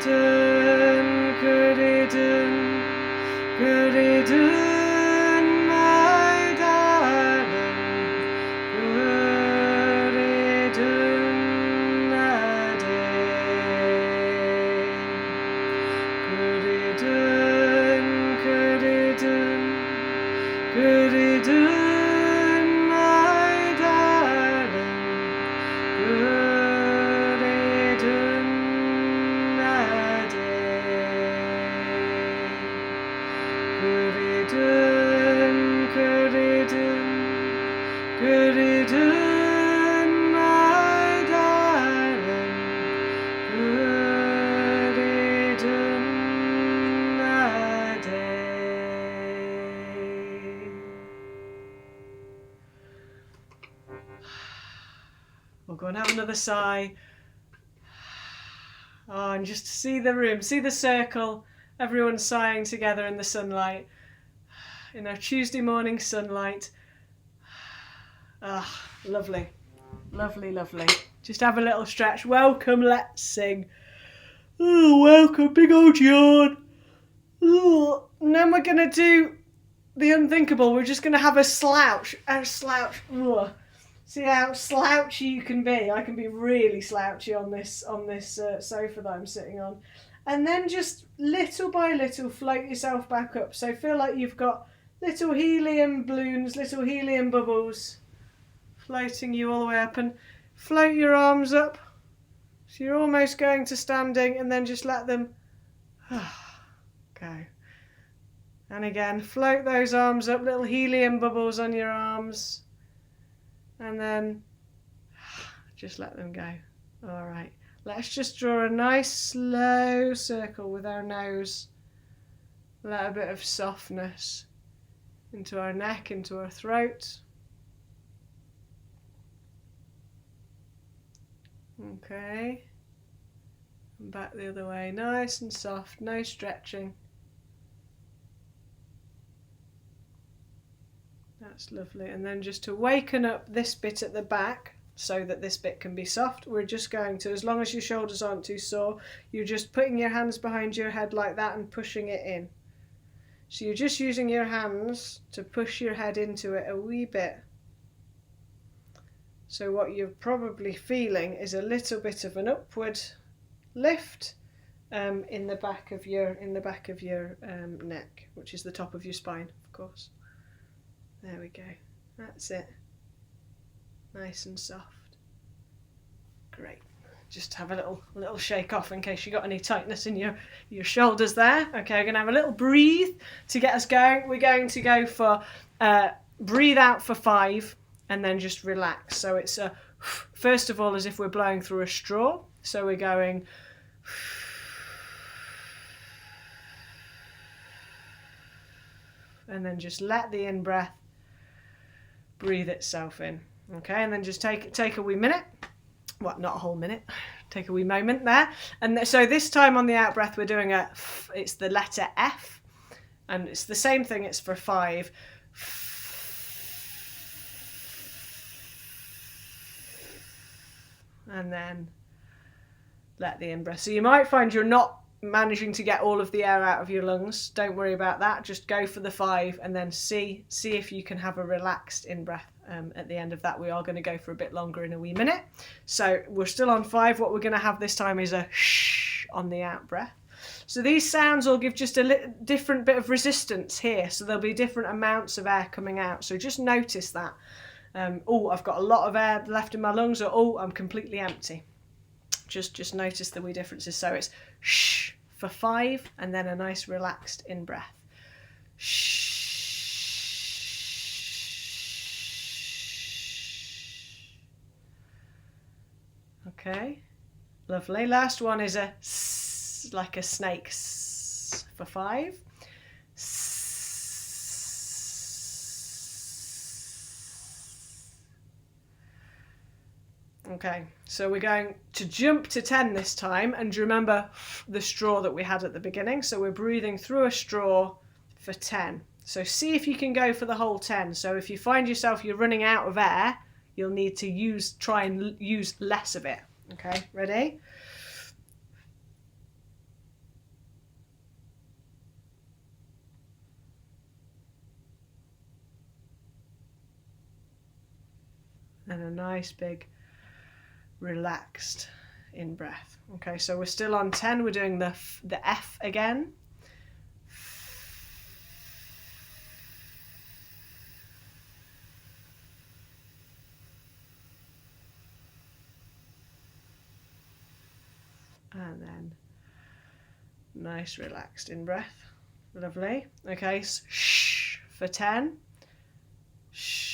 Doon, Coorie, Doon, Coorie, Doon, my darling, Coorie, Doon, a day. Coorie, Doon, Coorie, Doon, Coorie, Doon, my darling, Coorie, Doon, a day. Coorie, Doon, Coorie, Doon, Coorie, Doon, my darling, Coorie, Doon, a day. We'll go and have another sigh. Oh, and just to see the room, see the circle, everyone sighing together in the sunlight, in our Tuesday morning sunlight. Ah, lovely, lovely, lovely. Just have a little stretch. Welcome, let's sing. Oh, welcome, big old yawn. Oh, and then we're going to do the unthinkable. We're just going to have a slouch. Ugh. See how slouchy you can be. I can be really slouchy on this sofa that I'm sitting on. And then just little by little float yourself back up. So feel like you've got little helium balloons, little helium bubbles floating you all the way up, and float your arms up. So you're almost going to standing, and then just let them go. And again, float those arms up, little helium bubbles on your arms. And then just let them go. All right. Let's just draw a nice slow circle with our nose. Let a bit of softness into our neck, into our throat. Okay. And back the other way. Nice and soft, no stretching. That's lovely. And then just to waken up this bit at the back so that this bit can be soft, we're just going to, as long as your shoulders aren't too sore, you're just putting your hands behind your head like that and pushing it in. So you're just using your hands to push your head into it a wee bit. So what you're probably feeling is a little bit of an upward lift in the back of your neck, which is the top of your spine, of course. There we go. That's it. Nice and soft. Great. Just have a little shake off in case you got any tightness in your shoulders there. Okay, we're going to have a little breathe to get us going. We're going to go for breathe out for 5 and then just relax. So it's a first of all as if we're blowing through a straw. So we're going and then just let the in-breath breathe itself in. Okay, and then just take a wee minute. Well, not a whole minute. Take a wee moment there. And so this time on the out-breath we're doing it's the letter F. And it's the same thing, it's for 5. And then let the in-breath. So you might find you're not managing to get all of the air out of your lungs. Don't worry about that. Just go for the 5 and then see if you can have a relaxed in-breath at the end of that. We are going to go for a bit longer in a wee minute. So we're still on 5. What we're going to have this time is a shh on the out-breath. So these sounds will give just a different bit of resistance here. So there'll be different amounts of air coming out. So just notice that. Oh, I've got a lot of air left in my lungs, or oh, I'm completely empty. Just notice the wee differences. So it's shh for 5 and then a nice relaxed in-breath. Shh. Okay, lovely. Last one is a s, like a snake, s for 5. Okay, so we're going to jump to 10 this time, and remember the straw that we had at the beginning. So we're breathing through a straw for 10. So see if you can go for the whole 10. So if you find yourself you're running out of air, you'll need to try and use less of it. Okay, ready? and a nice big relaxed in-breath. Okay, so we're still on 10. We're doing the F again. And then nice relaxed in-breath. Lovely. Okay, so shh for 10. Shh.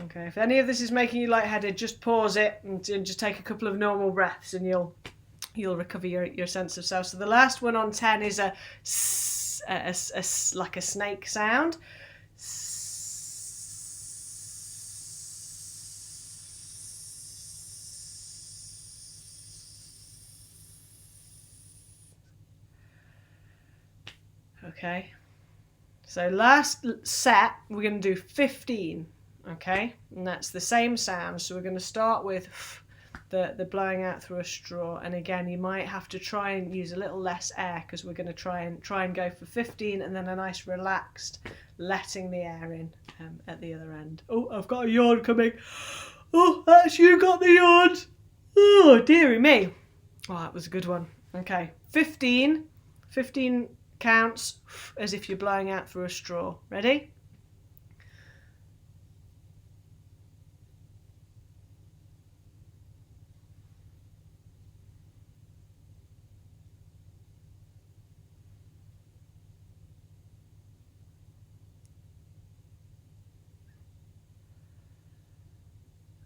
Okay, if any of this is making you lightheaded, just pause it and just take a couple of normal breaths and you'll recover your sense of self. So the last one on 10 is a like a snake sound. Okay, so last set we're going to do 15. Okay, and that's the same sound. So we're going to start with the blowing out through a straw, and again you might have to try and use a little less air because we're going to try and go for 15 and then a nice relaxed letting the air in at the other end. Oh, I've got a yawn coming. Oh, that's you got the yawn. Oh, dearie me. Oh, that was a good one. Okay, 15 counts as if you're blowing out through a straw. Ready?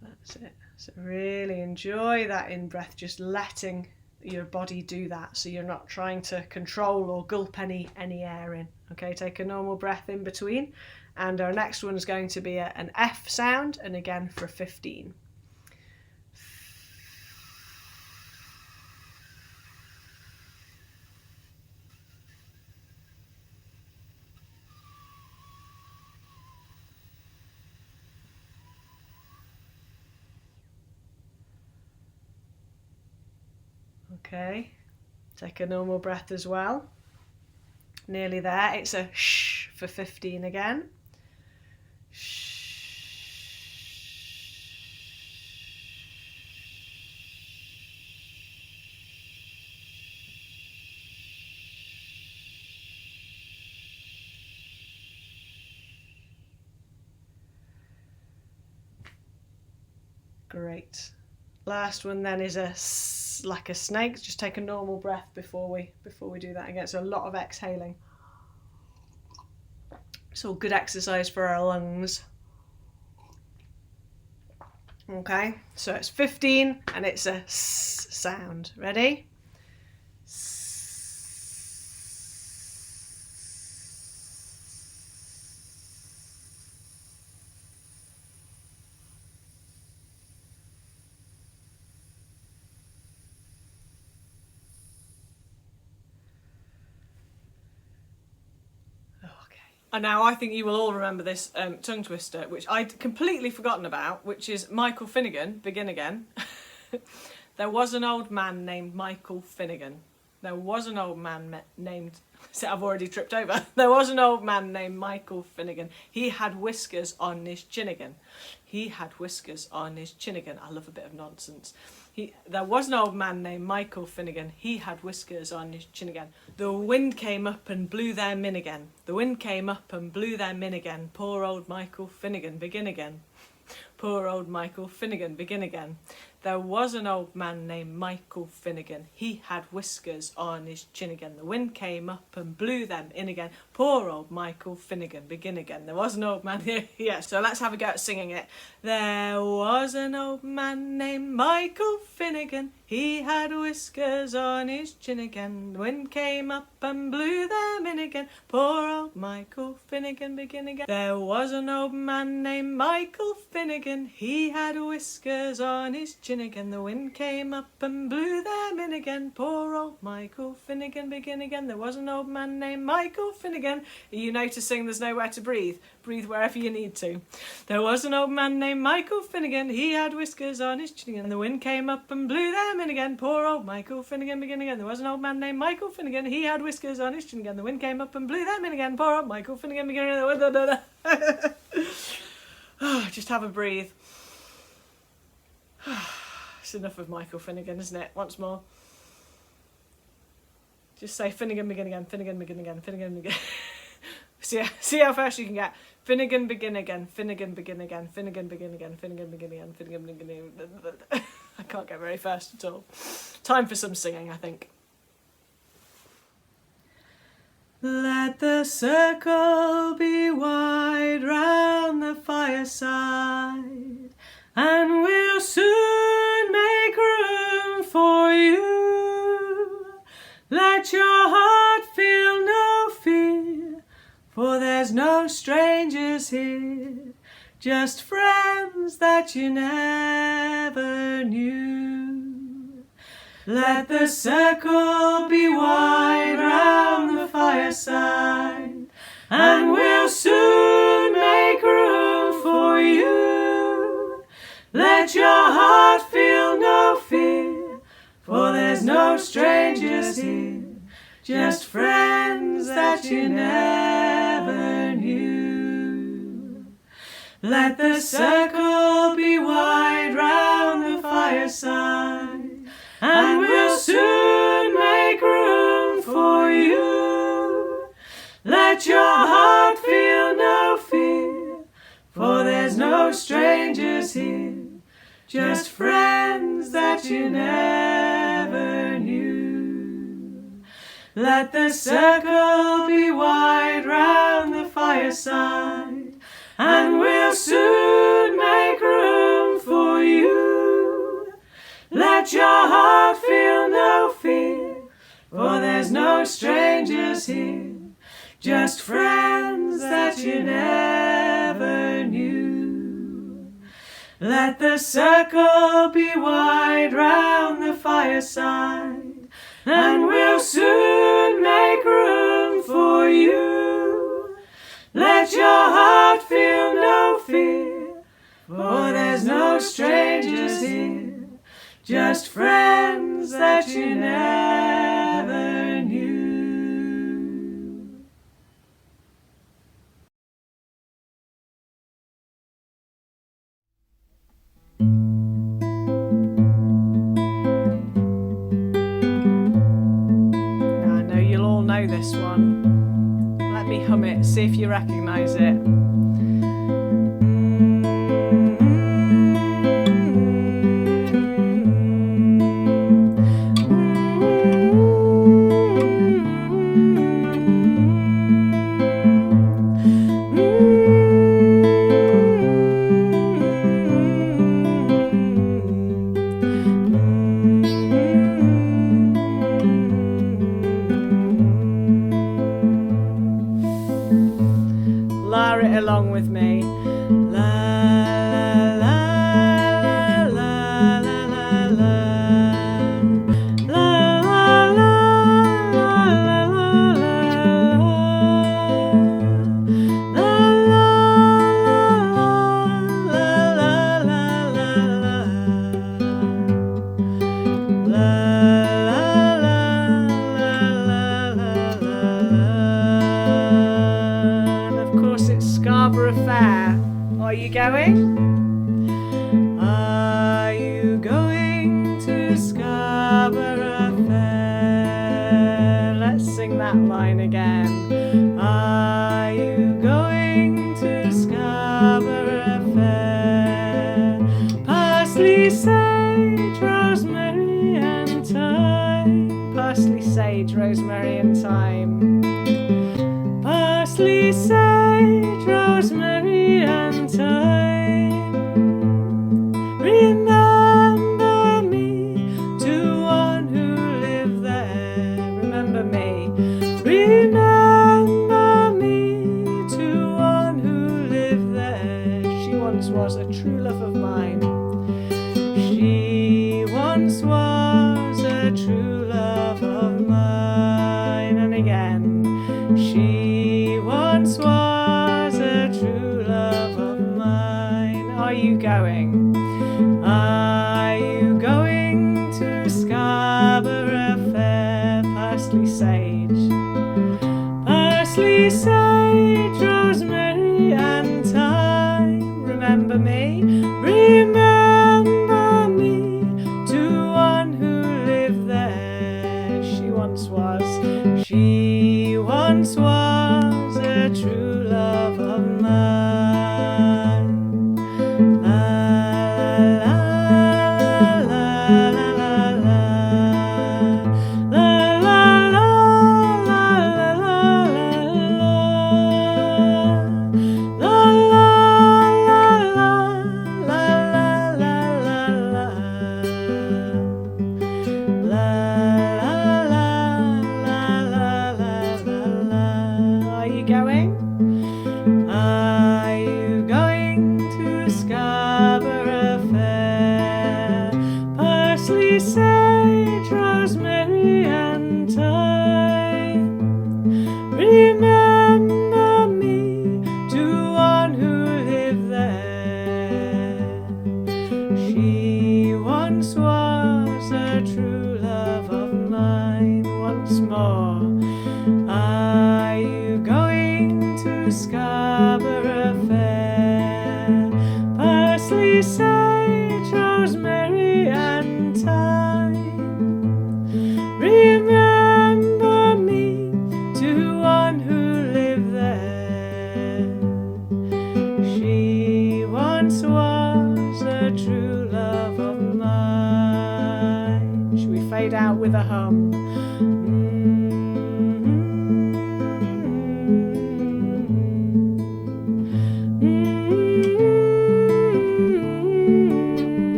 That's it. So really enjoy that in-breath, just letting your body do that, so you're not trying to control or gulp any air in. Okay, take a normal breath in between, and our next one is going to be an F sound, and again for 15. Okay, take a normal breath as well. Nearly there. It's a shh for 15 again. Shh. Great. Last one then is a like a snake. Just take a normal breath before we do that again. So a lot of exhaling. It's all good exercise for our lungs. Okay, so it's 15 and it's a S sound. Ready? And now I think you will all remember this tongue twister, which I'd completely forgotten about, which is Michael Finnegan, Begin Again. There was an old man named Michael Finnegan. There was an old man named... See, I've already tripped over. There was an old man named Michael Finnegan. He had whiskers on his chin again. He had whiskers on his chin again. I love a bit of nonsense. There was an old man named Michael Finnegan. He had whiskers on his chin again. The wind came up and blew them in again. The wind came up and blew them in again. Poor old Michael Finnegan, begin again. Poor old Michael Finnegan, begin again. There was an old man named Michael Finnegan. He had whiskers on his chin again. The wind came up and blew them in again. Poor old Michael Finnegan, begin again. There was an old man here. Yeah, so let's have a go at singing it. There was an old man named Michael Finnegan. He had whiskers on his chin again. The wind came up and blew them in again. Poor old Michael Finnegan, begin again. There was an old man named Michael Finnegan. He had whiskers on his chin begin again. The wind came up and blew them in again. Poor old Michael Finnegan, begin again. There was an old man named Michael Finnegan. Are you noticing there's nowhere to breathe? Breathe wherever you need to. There was an old man named Michael Finnegan. He had whiskers on his chin again. The wind came up and blew them in again. Poor old Michael Finnegan, begin again. There was an old man named Michael Finnegan. He had whiskers on his chin again. The wind came up and blew them in again. Poor old Michael Finnegan, begin again. Just have a breathe. It's enough of Michael Finnegan, isn't it? Once more. Just say Finnegan begin again, Finnegan begin again, Finnegan begin. See how fast you can get. Finnegan begin again, Finnegan begin again, Finnegan begin again, Finnegan begin again, Finnegan begin again. I can't get very fast at all. Time for some singing, I think. Let the circle be wide round the fireside, and we'll soon make room for you. Let your heart feel no fear, for there's no strangers here, just friends that you never knew. Let the circle be wide round the fireside, and we'll soon make room for you. Let your heart feel no fear, for there's no strangers here, just friends that you never knew. Let the circle be wide round the fireside, and we'll soon make room for you. Let your heart feel no fear, for there's no strangers here, just friends that you never knew. Let the circle be wide round the fireside, and we'll soon make room for you. Let your heart feel no fear, for there's no strangers here, just friends that you never knew. Let the circle be wide round the fireside, and we'll soon make room for you. Let your heart feel no fear, for there's no strangers here, just friends that you never knew. Now, I know you'll all know this one. Let me hum it, see if you recognise it. Along with me. La la la la la la la la la la Scarborough Fair. Are you going? Are you going to Scarborough Fair? Let's sing that line again. Are you going to Scarborough Fair? Parsley, sage, rosemary and thyme. Parsley, sage, rosemary and thyme. Parsley, sage, rosemary and thyme. Remember me to one who lived there. Remember me. Remember me to one who lived there. She once was a true love of mine. She once was a true love of mine. Are you going? Are you going to Scarborough Fair? Parsley sage, parsley sage, rosemary and thyme. Remember me, remember me, to one who lived there. She once was a true love of mine. La la la la la la la la la la Sage, rosemary and thyme. Remember me, to one who lived there. She once was a true love of mine. Once more, are you going to Scarborough Fair? Parsley, sage, rosemary and thyme. Remember me, to one who lived there. She once was a true love of mine. Should we fade out with a hum?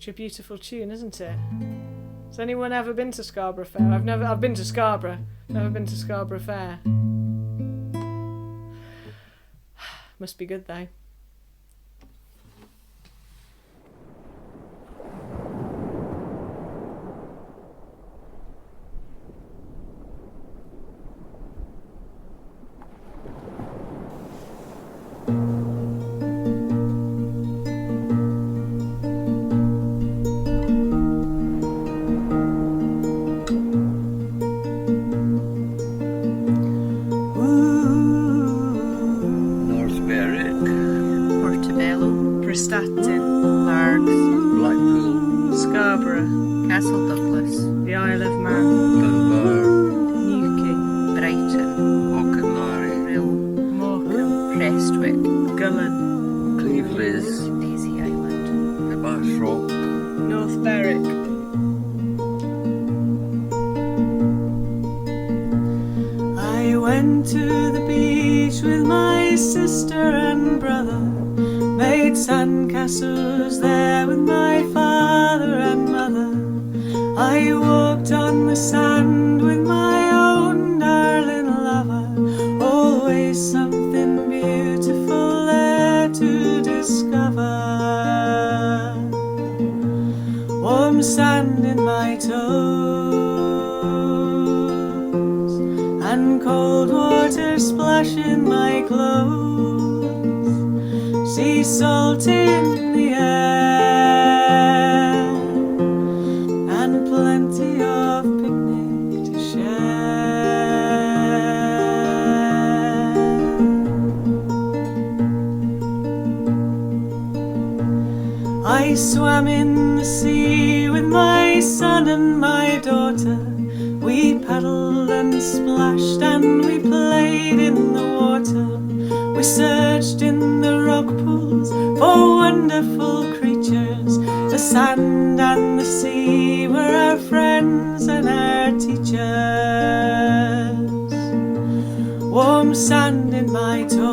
A beautiful tune, isn't it? Has anyone ever been to Scarborough Fair? I've been to Scarborough, never been to Scarborough Fair. Must be good though. Blackpool, Scarborough, Castle Douglas, the Isle of Man, Dunbar, Newquay, Brighton, Auchenmary, Rill, Morecambe, Prestwick, Gullen, Cleveland, Daisy Island, Sparshrock, North Berwick. I went to the beach with my sister and brother, made sandcastles there with my father and mother. I walked on the sand with my own darling lover, always something beautiful there to discover. Warm sand in my toes and cold water splashing my clothes. Sea salt in the air and plenty of picnic to share. I swam in the sea with my son and my daughter. We paddled and splashed and we played in the water. We searched in the rock pools for wonderful creatures. The sand and the sea were our friends and our teachers. Warm sand in my toes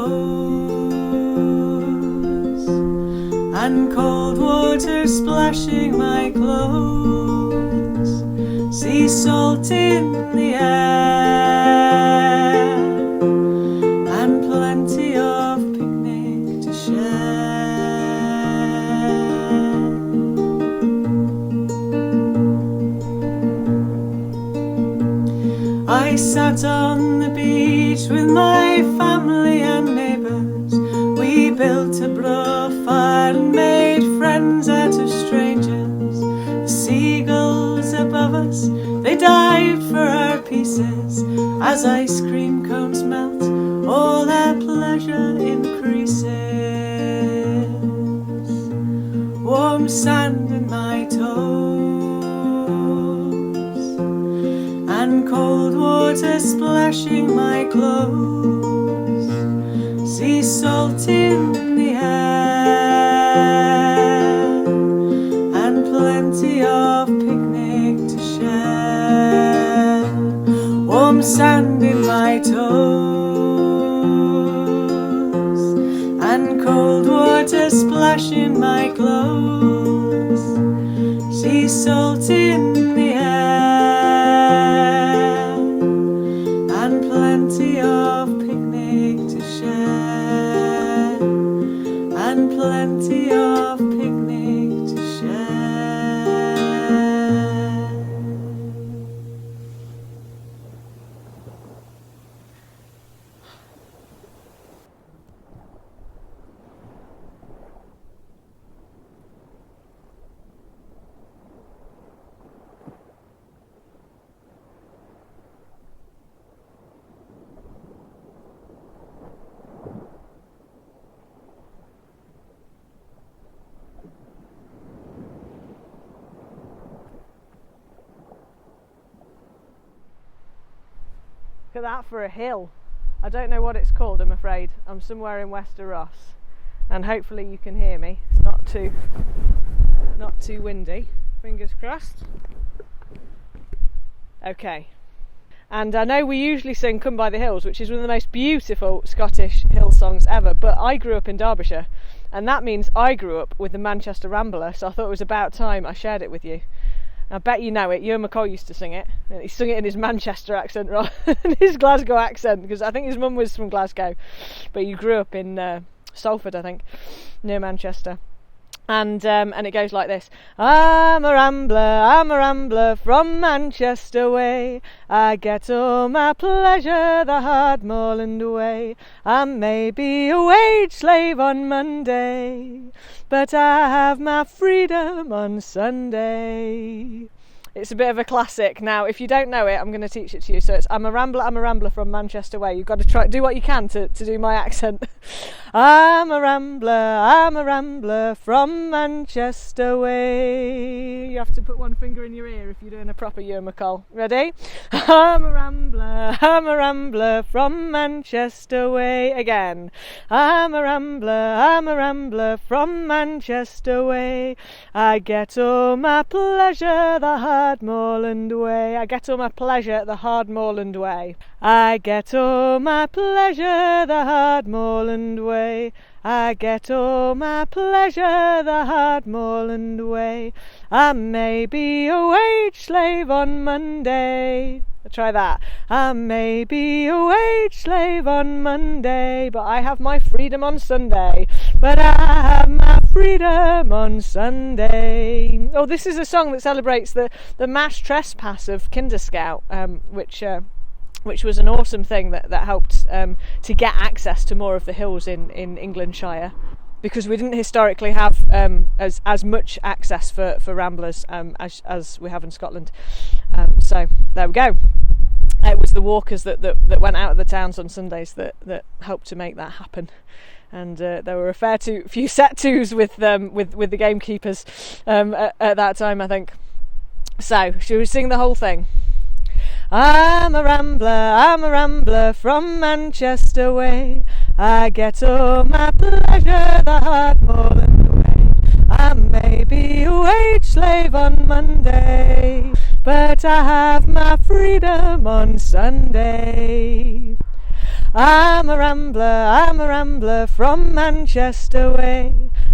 and cold water splashing my clothes. sea salt in the air, and plenty of picnic to share. I sat on the beach with my family and neighbours. We built a fire and made friends out of strangers. The seagulls above us, they dived for our pieces. As ice cream cones melt, all their pleasure increases. Warm sand in my toes, and cold water splashing my clothes. Sea salt in the air, and plenty of picnic to share. Warm sand in my toes, and cold water splashing my clothes. Sea salt in the air, and plenty of picnic to share, and plenty of picnic to share. Look at that for a hill. I don't know what it's called, I'm afraid. I'm somewhere in Wester Ross, and hopefully you can hear me. It's not too windy. Fingers crossed. Okay. And I know we usually sing Come By the Hills, which is one of the most beautiful Scottish hill songs ever, but I grew up in Derbyshire, and that means I grew up with the Manchester Rambler, so I thought it was about time I shared it with you. I bet you know it. Ewan MacColl used to sing it. He sung it in his Manchester accent rather than his Glasgow accent, because I think his mum was from Glasgow, but he grew up in Salford, I think, near Manchester. And it goes like this. I'm a rambler from Manchester way. I get all my pleasure the hard moorland way. I may be a wage slave on Monday, but I have my freedom on Sunday. It's a bit of a classic. Now, if you don't know it, I'm going to teach it to you. So it's I'm a rambler from Manchester way. You've got to do what you can to do my accent. I'm a rambler from Manchester way. You have to put one finger in your ear if you're doing a proper Ewan MacColl. Ready? I'm a rambler from Manchester way. Again. I'm a rambler from Manchester way. I get all my pleasure the hard moorland way. I get all my pleasure the hard moorland way. I get all my pleasure the hard moorland way. I get all my pleasure the hard moorland way. I may be a wage slave on Monday. Try that. I may be a wage slave on Monday, but I have my freedom on Sunday. But I have my freedom on Sunday. Oh, this is a song that celebrates the mass trespass of Kinder Scout, which was an awesome thing that helped to get access to more of the hills in Englandshire, because we didn't historically have as much access for ramblers as we have in Scotland. So there we go. It was the walkers that went out of the towns on Sundays that helped to make that happen. And there were a few set twos with the gamekeepers at that time, I think. So, should we sing the whole thing? I'm a rambler from Manchester way. I get all my pleasure the hard moorland way. I may be a wage slave on Monday, but I have my freedom on Sunday. I'm a rambler from Manchester way.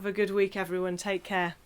Have a good week, everyone. Take care.